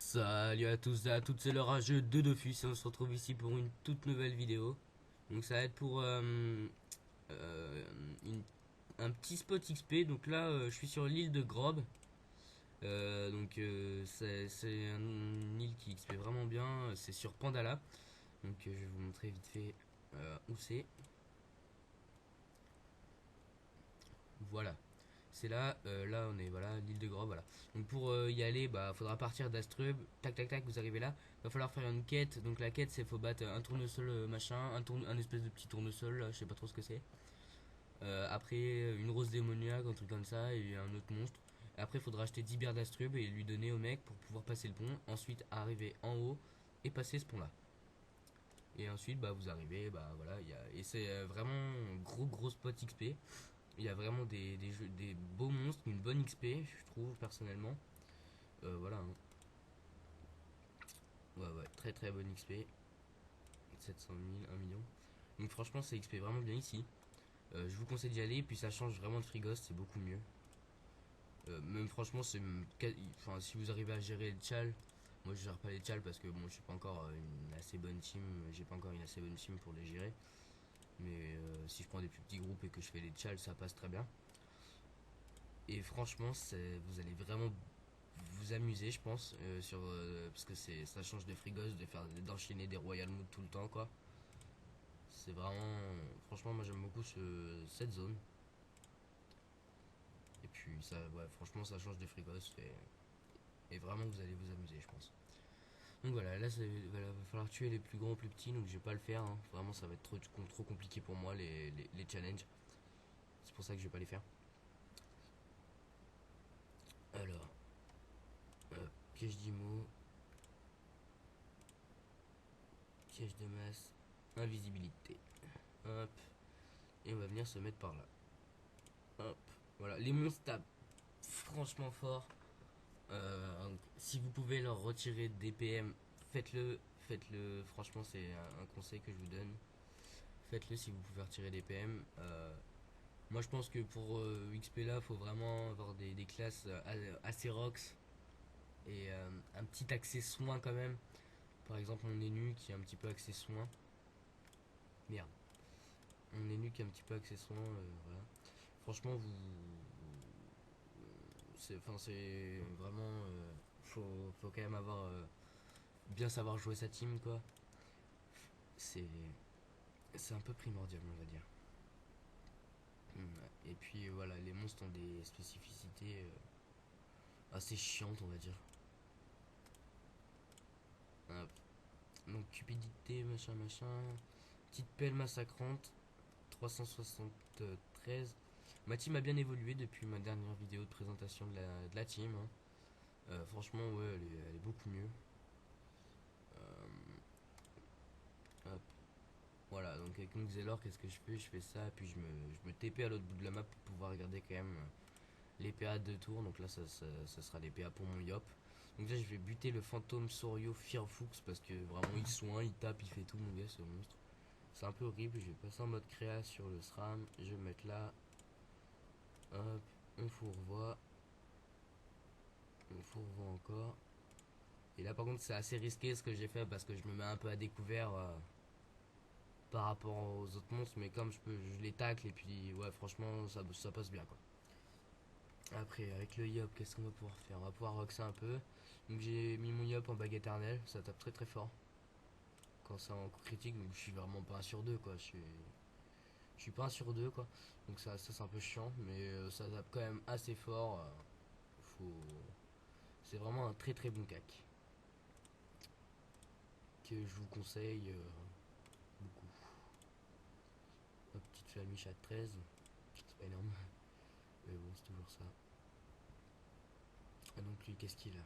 Salut à tous et à toutes, c'est le rageux de Dofus et on se retrouve ici pour une toute nouvelle vidéo. Donc ça va être pour euh, une- un petit spot XP. Donc là je suis sur l'île de Grob. C'est une île qui XP vraiment bien. C'est sur Pandala. Donc je vais vous montrer vite fait où c'est. Voilà. C'est là, là on est, voilà, l'île de Grob, voilà. Donc pour y aller, bah faudra partir d'Astrub, tac tac tac, vous arrivez là. Va falloir faire une quête, donc la quête c'est faut battre un tournesol machin, un espèce de petit tournesol, là, je sais pas trop ce que c'est. Après une rose démoniaque, un truc comme ça, et un autre monstre. Après faudra acheter 10 bières d'Astrub et lui donner au mec pour pouvoir passer le pont. Ensuite arriver en haut et passer ce pont là. Et ensuite bah vous arrivez, bah voilà, et c'est vraiment un gros spot XP. Il y a vraiment des beaux monstres, une bonne XP, je trouve personnellement. Voilà, hein. Ouais, très bonne XP. 700 000, 1 million. Donc franchement, c'est XP vraiment bien ici. Je vous conseille d'y aller, puis ça change vraiment de Frigos, c'est beaucoup mieux. Même franchement, enfin, si vous arrivez à gérer le tchal, moi je gère pas les tchals parce que bon, je suis pas encore une assez bonne team, j'ai pas encore une assez bonne team pour les gérer. Mais si je prends des plus petits groupes et que je fais les tchals, ça passe très bien. Et franchement, vous allez vraiment vous amuser, je pense, parce que ça change de frigos d'enchaîner des Royal Mood tout le temps, quoi. C'est vraiment, franchement, moi j'aime beaucoup cette zone. Et puis ça, ouais, franchement, ça change de frigos et vraiment vous allez vous amuser, je pense. Donc voilà, là, va falloir tuer les plus grands ou plus petits, donc je vais pas le faire, hein. Vraiment, ça va être trop compliqué pour moi les challenges. C'est pour ça que je vais pas les faire. Alors, piège d'IMO, piège de masse, invisibilité. Hop, et on va venir se mettre par là. Hop, voilà, les monstres tapent franchement fort. Si vous pouvez leur retirer des PM, faites-le. Faites-le, franchement, c'est un conseil que je vous donne. Faites-le si vous pouvez retirer des PM. Moi, je pense que pour XP là, il faut vraiment avoir des classes assez rocks et un petit accès soin quand même. Par exemple, mon Enu qui est un petit peu accès soin. Merde. Mon Enu qui est un petit peu accès soin. Voilà. Franchement, c'est vraiment. Faut quand même avoir. Bien savoir jouer sa team, quoi. C'est. C'est un peu primordial, on va dire. Et puis voilà, les monstres ont des spécificités assez chiantes, on va dire. Hop. Donc cupidité, machin, machin. Petite pelle massacrante, 373. Ma team a bien évolué depuis ma dernière vidéo de présentation de la team, hein. Franchement, ouais, elle est beaucoup mieux. Hop. Voilà, donc avec Nuxelor, qu'est-ce que je fais? Je fais ça, puis je me TP à l'autre bout de la map pour pouvoir regarder quand même les PA de tour. Donc là, ça sera les PA pour mon Yop. Donc là, je vais buter le fantôme Sorio Fearfux parce que vraiment, il soigne, il tape, il fait tout, mon gars, ce monstre. C'est un peu horrible. Je vais passer en mode créa sur le SRAM. Je vais mettre là. Hop, on fourvoie. On fourvoie encore. Et là, par contre, c'est assez risqué ce que j'ai fait parce que je me mets un peu à découvert par rapport aux autres monstres. Mais comme je les tacle et puis, ouais, franchement, ça passe bien, quoi. Après, avec le Yop, qu'est-ce qu'on va pouvoir faire? On va pouvoir roxer un peu. Donc j'ai mis mon Yop en bague éternelle, ça tape très fort. Quand c'est en coup critique, donc je suis vraiment pas un sur deux, quoi. Je suis pas un sur deux, quoi. Donc ça c'est un peu chiant, mais ça tape quand même assez fort. Faut... C'est vraiment un très bon cac. Que je vous conseille beaucoup. Ma petite flamiche à 13. C'est pas énorme. Mais bon, c'est toujours ça. Ah, donc lui, qu'est-ce qu'il a?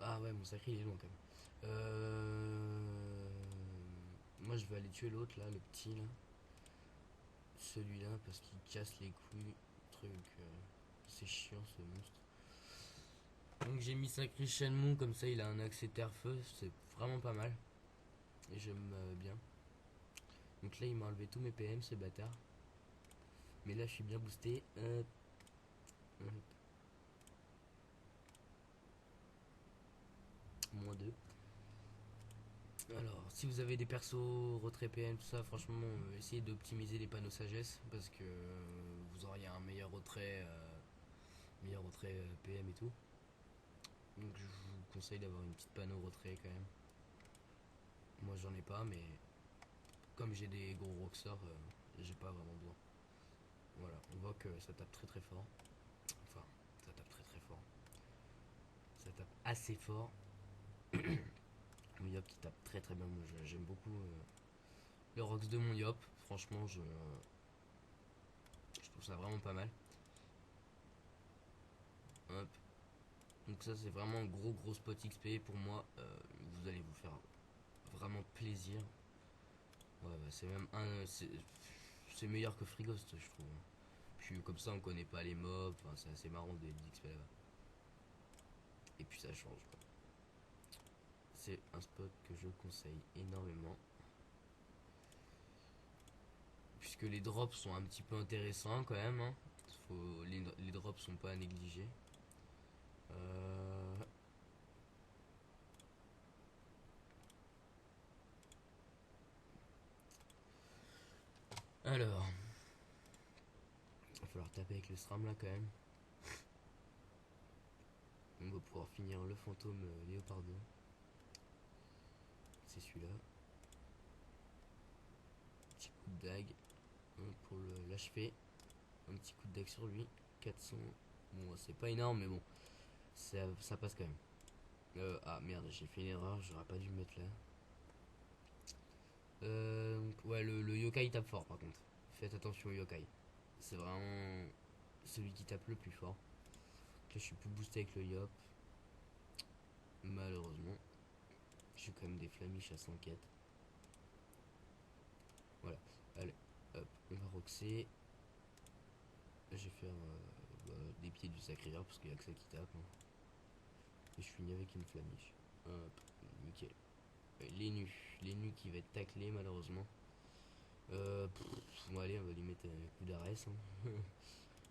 Ah ouais, mon sacré il est long quand même. Moi je vais aller tuer l'autre là, le petit là. Celui-là parce qu'il casse les couilles. Truc. C'est chiant ce monstre. Donc j'ai mis sacré Shenmue comme ça il a un accès terre-feu. C'est vraiment pas mal. Et j'aime bien. Donc là il m'a enlevé tous mes PM ce bâtard. Mais là je suis bien boosté. Hop. Alors, si vous avez des persos retrait PM, tout ça, franchement, essayez d'optimiser les panneaux sagesse parce que vous auriez un meilleur retrait PM et tout. Donc, je vous conseille d'avoir une petite panneau retrait quand même. Moi, j'en ai pas, mais comme j'ai des gros roxors, j'ai pas vraiment besoin. Voilà, on voit que ça tape très très fort. Enfin, ça tape très très fort. Ça tape assez fort. Mon Yop qui tape très très bien. Moi, j'aime beaucoup le Rox de mon Yop. Franchement, je trouve ça vraiment pas mal. Hop. Donc ça c'est vraiment un gros spot XP pour moi. Vous allez vous faire vraiment plaisir. Ouais, bah, c'est même c'est meilleur que Frigost je trouve. Puis comme ça on connaît pas les mobs. Enfin, c'est assez marrant de XP là-bas. Et puis ça change quoi. C'est un spot que je conseille énormément. Puisque les drops sont un petit peu intéressants quand même. Hein. Les drops sont pas à négliger. Euh, Alors, il va falloir taper avec le SRAM là quand même. On va pouvoir finir le fantôme Léopardo. C'est celui-là. Petit coup de dague pour l'achever. Un petit coup de dague sur lui. 400. Bon, c'est pas énorme, mais bon, ça passe quand même. Ah merde, j'ai fait une erreur, j'aurais pas dû me mettre là. Ouais, le yokai tape fort par contre. Faites attention au yokai. C'est vraiment celui qui tape le plus fort. Là, je suis plus boosté avec le yop. Malheureusement. J'ai quand même des flamiches à 104. Voilà. Allez, hop, on va roxer. Là, je vais faire des pieds du sacré parce qu'il n'y a que ça qui tape. Hein. Et je finis avec une flamiche. Hop, nickel. Les nus qui va être taclé malheureusement. Bon, allez, on va lui mettre un coup d'arrêt. Hein.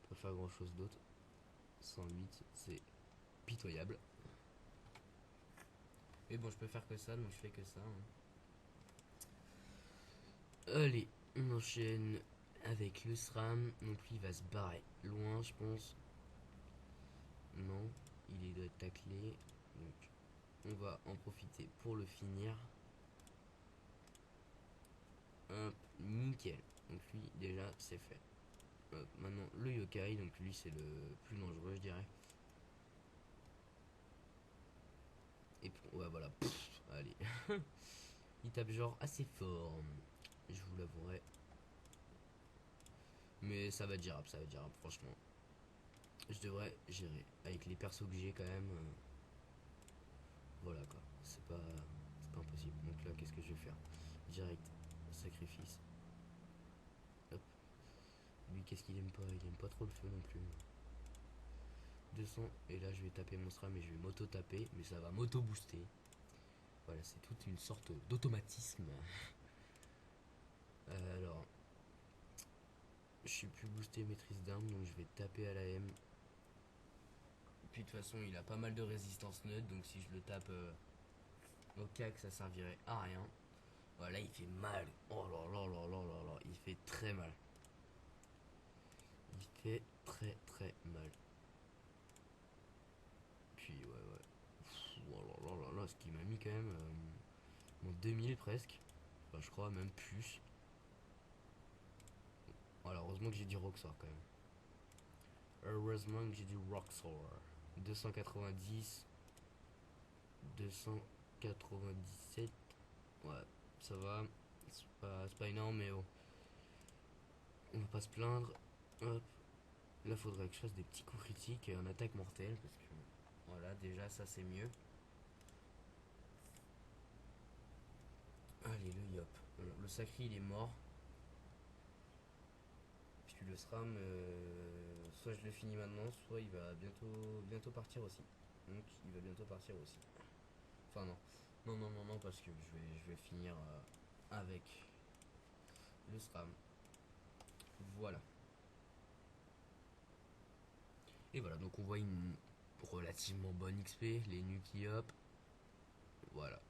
Pas faire grand chose d'autre. 108, c'est pitoyable. Mais bon, je peux faire que ça, donc je fais que ça. Hein. Allez, on enchaîne avec le SRAM. Donc lui, il va se barrer loin, je pense. Non, il doit être taclé. Donc on va en profiter pour le finir. Hop, nickel. Donc lui, déjà, c'est fait. Hop, maintenant, le yokai. Donc lui, c'est le plus dangereux, je dirais. Et ouais, voilà. Pff, allez. Il tape genre assez fort. Je vous l'avouerai. Mais ça va être gérable, franchement. Je devrais gérer. Avec les persos que j'ai quand même. Voilà quoi. C'est pas impossible. Donc là, qu'est-ce que je vais faire? Direct. Sacrifice. Hop. Lui, qu'est-ce qu'il aime pas? Il aime pas trop le feu non plus. 200. Et là, je vais taper mon SRAM et je vais m'auto-taper. Mais ça va m'auto-booster. Voilà, c'est toute une sorte d'automatisme. Alors, je suis plus boosté maîtrise d'armes, donc je vais taper à la M. Puis de toute façon, il a pas mal de résistance neutre, donc si je le tape au CAC, ça servirait à rien. Voilà, il fait mal. Oh là là là là là là, il fait très mal. Il fait très très mal. Puis ouais, ouais. Oh là là là là, ce qui m'a mis quand même mon 2000 presque. Enfin, je crois même plus. Voilà, heureusement que j'ai du Roxor quand même. Heureusement que j'ai du Roxor. 290. 297. Ouais, ça va. C'est pas énorme, mais bon. On va pas se plaindre. Hop. Là, faudrait que je fasse des petits coups critiques et un attaque mortelle. Parce que, voilà, déjà, ça c'est mieux. Allez, le yop. Le sacré, il est mort. Puis le SRAM, soit je le finis maintenant, soit il va bientôt partir aussi. Donc, il va bientôt partir aussi. Enfin, non. Non, non, non, non, parce que je vais finir avec le SRAM. Voilà. Et voilà, donc on voit une relativement bonne XP, les Nuki Hop. Voilà.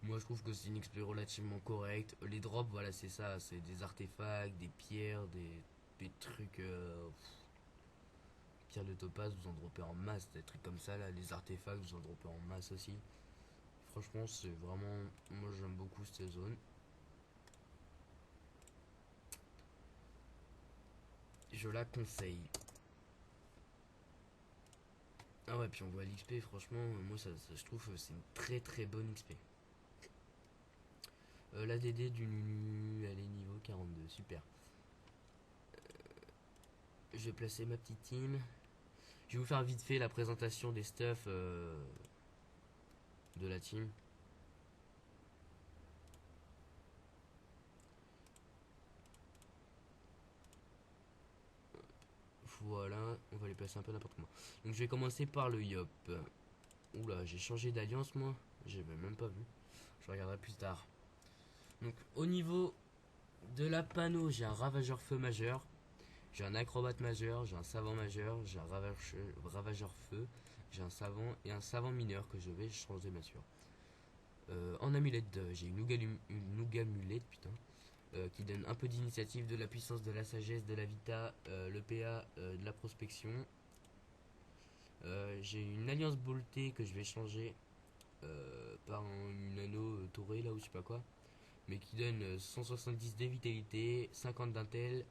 Moi je trouve que c'est une XP relativement correcte. Les drops, voilà, c'est ça, c'est des artefacts, des pierres, des trucs. Pierres de topaz, vous en droppez en masse, des trucs comme ça là. Les artefacts, vous en droppez en masse aussi. Franchement, c'est vraiment. Moi j'aime beaucoup cette zone. Je la conseille. Ah ouais, puis on voit l'XP, franchement, moi je trouve que c'est une très très bonne XP. L'ADD du Nunu, elle est niveau 42, super. Je vais placer ma petite team. Je vais vous faire vite fait la présentation des stuff de la team. Voilà, on va les placer un peu n'importe comment. Donc je vais commencer par le Yop. Oula, j'ai changé d'alliance moi. J'avais même pas vu. Je regarderai plus tard. Donc au niveau de la panneau, j'ai un ravageur feu majeur. J'ai un acrobate majeur, j'ai un savant majeur, j'ai un ravageur feu, j'ai un savant et un savant mineur que je vais changer bien sûr. En amulette, j'ai une ougamulette, putain, qui donne un peu d'initiative, de la puissance, de la sagesse, de la vita, le PA, de la prospection. J'ai une alliance boltée que je vais changer par une anneau touré là ou je sais pas quoi, mais qui donne 170 de vitalité, 50 d'intel,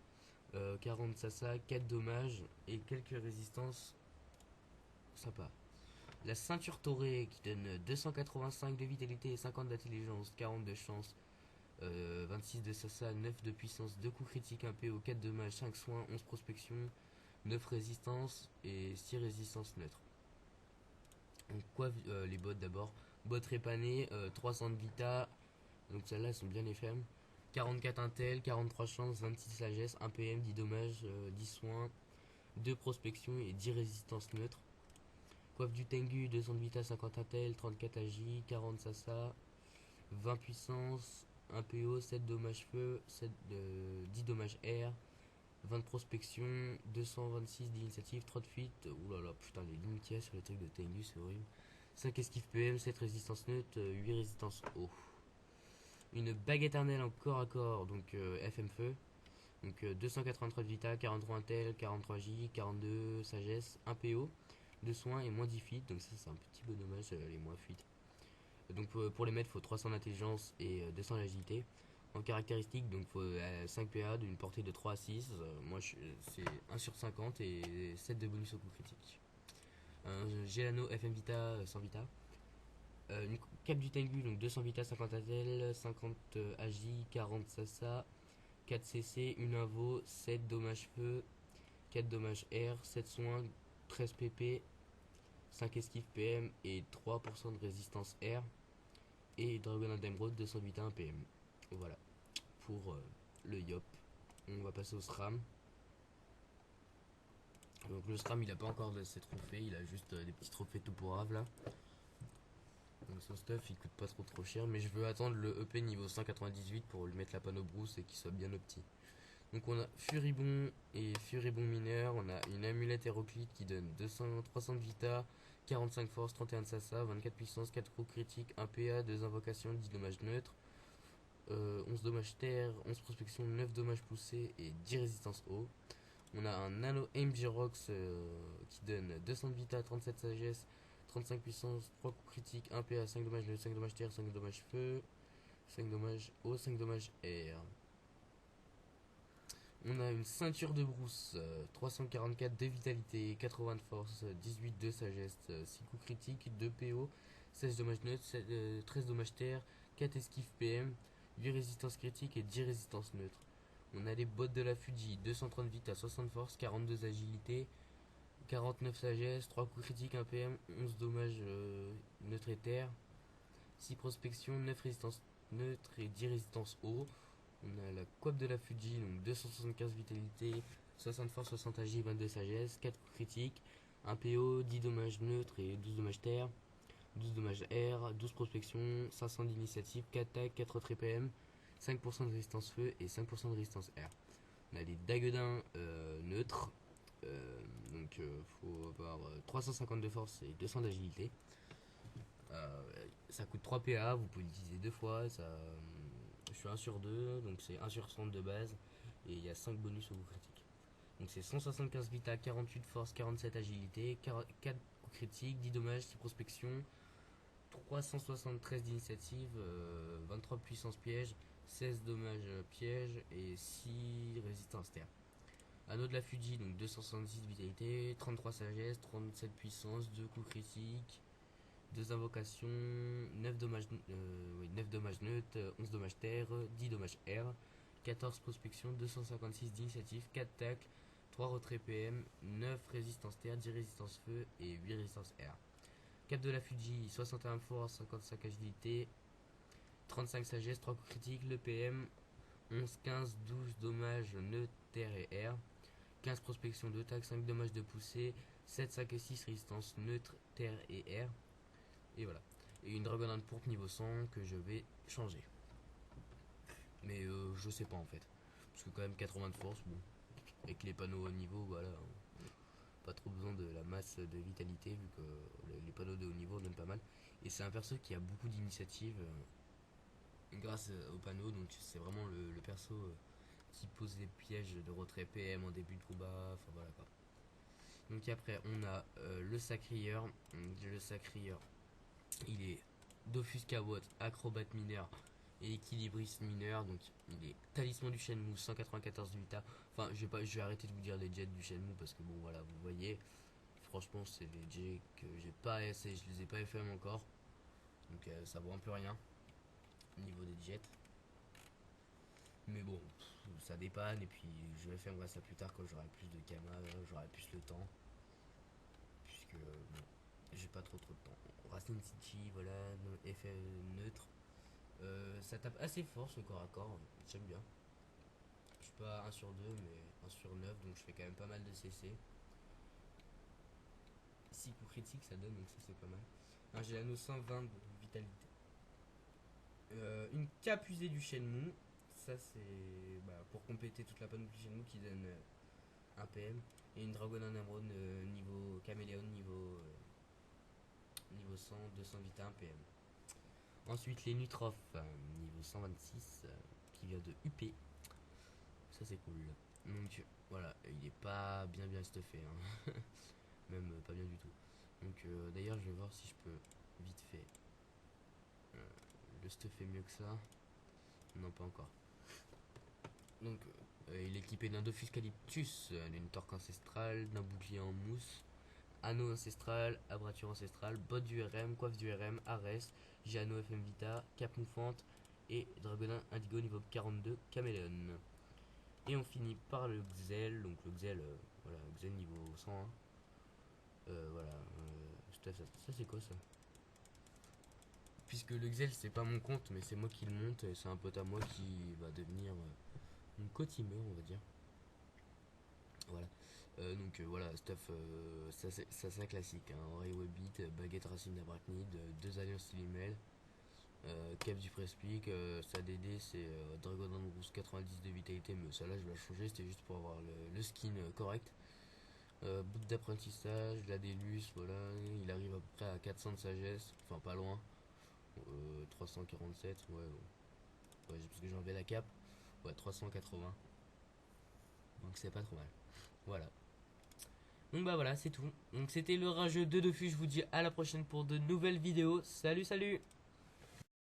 40 sasa, 4 dommages et quelques résistances sympa. La ceinture taurée qui donne 285 de vitalité et 50 d'intelligence, 40 de chance, 26 de sasa, 9 de puissance, 2 coups critiques, 1 PO, 4 dommages, 5 soins, 11 prospection, 9 résistance et 6 résistances neutres. Donc quoi les bottes d'abord. Bottes répanées, 300 de vita, donc celles-là elles sont bien les femmes. 44 intel, 43 chance, 26 sagesse, 1 PM, 10 dommages, 10 soins, 2 prospection et 10 résistances neutres. Coiffe du Tengu, 200 de vita, 50 intel, 34 agi, 40 sasa, 20 puissance, 1 PO, 7 dommages feu, 10 dommages air, 20 de prospection, 226 d'initiative, 3 de fuite. Oulala, putain, les limitières sur les trucs de Tengu, c'est horrible. 5 esquive PM, 7 résistance neutre, 8 résistance eau. Une bague éternelle en corps à corps, donc FM feu. Donc 283 de vita, 43 intel, 43 J, 42 sagesse, 1 PO, 2 soins et moins 10 fuite. Donc ça c'est un petit peu dommage les moins fuite. Donc pour les mettre il faut 300 d'intelligence et 200 d'agilité. En caractéristique donc faut 5 PA d'une portée de 3 à 6. Moi c'est 1 sur 50 et 7 de bonus au coup critique. Un Gelano FM Vita sans Vita. Une cape du Tengu donc 200 Vita, 50 Azel, 50 Agi, 40 Sasa, 4 CC, 1 Invo, 7 dommages feu, 4 dommages air, 7 soins, 13 PP, 5 esquive PM et 3% de résistance air. Et Dragon d'Emerald 281 PM. Voilà pour le Yop. On va passer au SRAM. Donc le SRAM il a pas encore de ses trophées, il a juste des petits trophées tout pourraves là. Donc son stuff il coûte pas trop cher, mais je veux attendre le EP niveau 198 pour lui mettre la panneau brousse et qu'il soit bien opti. Donc on a Furibon et Furibon mineur, on a une amulette héroclite qui donne 300 de vita, 45 force, 31 de sasa, 24 puissance, 4 coups critiques, 1 PA, 2 invocations, 10 dommages neutres, 11 dommages terre, 11 prospection, 9 dommages poussés et 10 résistance eau. On a un Nano Aim Girox qui donne 200 de vita, 37 sagesse, 35 puissance, 3 coups critiques, 1 PA, 5 dommages neutres, 5 dommages terre, 5 dommages feu, 5 dommages eau, 5 dommages air. On a une ceinture de brousse, 344 de vitalité, 80 de force, 18 de sagesse, 6 coups critiques, 2 PO, 16 dommages neutres, 13 dommages terre, 4 esquives PM, 8 résistances critiques et 10 résistances neutres. On a les bottes de la Fuji, 230 vita, 60 force, 42 agilité, 49 sagesse, 3 coups critiques, 1 PM, 11 dommages neutres et terre, 6 prospection, 9 résistances neutres et 10 résistances eau. On a la coiffe de la Fuji, donc 275 vitalité, 60 force, 60 agi, 22 sagesse, 4 coups critiques, 1 PO, 10 dommages neutres et 12 dommages terre, 12 dommages air, 12 prospection, 500 d'initiative, 4 tac, 4 TPM, 5% de résistance feu et 5% de résistance air. On a les daguedins neutres, donc faut avoir 350 de force et 200 d'agilité. Ça coûte 3 PA, vous pouvez l'utiliser deux fois. Je suis 1 sur 2, donc c'est 1 sur 60 de base. Et il y a 5 bonus au coup critique. Donc c'est 175 vita, 48 force, 47 agilité, 4 coups critiques, 10 dommages, 6 prospection, 373 d'initiative, 23 puissance piège, 16 dommages piège et 6 résistance terre. Anneau de la Fuji, donc 266 vitalité, 33 sagesse, 37 puissance, 2 coups critiques, 2 invocations, 9 dommages, 9 dommages neutres, 11 dommages terre, 10 dommages air, 14 prospection, 256 d'initiative, 4 tac, 3 retrait PM, 9 résistance terre, 10 résistance feu et 8 résistance air. Cap de la Fuji, 61 force, 55 agilité, 35 sagesse, 3 coups critiques, le PM, 11, 15, 12 dommages neutres, terre et air, 15 prospection, 2 tac, 5 dommages de poussée, 7, 5 et 6 résistance neutre, terre et air. Et voilà. Et une Dragonade pourpre niveau 100 que je vais changer. Mais je sais pas en fait. Parce que quand même 80 de force, bon. Avec les panneaux haut niveau, voilà. Pas trop besoin de la masse de vitalité vu que les panneaux de haut niveau donnent pas mal. Et c'est un perso qui a beaucoup d'initiative grâce aux panneaux. Donc c'est vraiment le perso qui pose des pièges de retrait PM en début de combat. Enfin voilà quoi. Donc après on a le sacrieur. Le sacrieur, il est Dofus Cabot, acrobate mineur et équilibriste mineur. Donc il est talisman du Shenmue, 194 de vita. Enfin je vais arrêter de vous dire les jets du Shenmue parce que bon voilà vous voyez. Franchement c'est des jets que j'ai pas essayé, je les ai pas FM encore. Donc ça vaut un peu rien au niveau des jets. Mais bon, ça dépanne et puis je vais faire ça plus tard quand j'aurai plus de Kama, j'aurai plus le temps. Puisque bon, j'ai pas trop de temps. Racine City, voilà, effet neutre. Ça tape assez fort ce corps à corps, j'aime bien. Je suis pas 1 sur 2 mais 1 sur 9 donc je fais quand même pas mal de CC. 6 coups critiques ça donne donc ça c'est pas mal. J'ai l'anneau 120 de vitalité. Une cape usée du Shenmue, ça c'est pour compléter toute la panoplie Shenmue qui donne 1 PM. Et une Dragonade Emerald niveau Caméléon niveau 100, 200 vita 1 PM. Ensuite les Nutrof niveau 126 qui vient de UP. Ça c'est cool. Donc voilà, il est pas bien stuffé. Hein. Même pas bien du tout. Donc d'ailleurs je vais voir si je peux vite fait le stuffer mieux que ça. Non pas encore. Donc il est équipé d'un Dofus Calyptus, d'une torque ancestrale, d'un bouclier en mousse, anneau ancestral, abrature ancestrale, botte du RM, coiffe du RM, Ares, Jano FM Vita, cap moufante et Dragonin Indigo niveau 42 Caméléon. Et on finit par le Xel, donc le Xel, voilà, Xel niveau 101. Voilà, ça c'est quoi ça? Puisque le Xel c'est pas mon compte, mais c'est moi qui le monte, et c'est un pote à moi qui va devenir mon co-teamer, on va dire. Voilà. Donc voilà, stuff, ça c'est classique. Hein. Oreille Webbit, baguette racine d'Abrachnide, 2 alliances Silimel, cap du Prespic, sa DD c'est Dragon Rousse 90 de vitalité, mais ça là je vais la changer, c'était juste pour avoir le skin correct. Bout d'apprentissage, la Délus, voilà, il arrive à peu près à 400 de sagesse, enfin pas loin. 347, ouais, parce que j'ai enlevé la cape, ouais, 380. Donc c'est pas trop mal. Voilà. Donc bah voilà, c'est tout. Donc c'était le rageux de Dofus. Je vous dis à la prochaine pour de nouvelles vidéos. Salut, salut!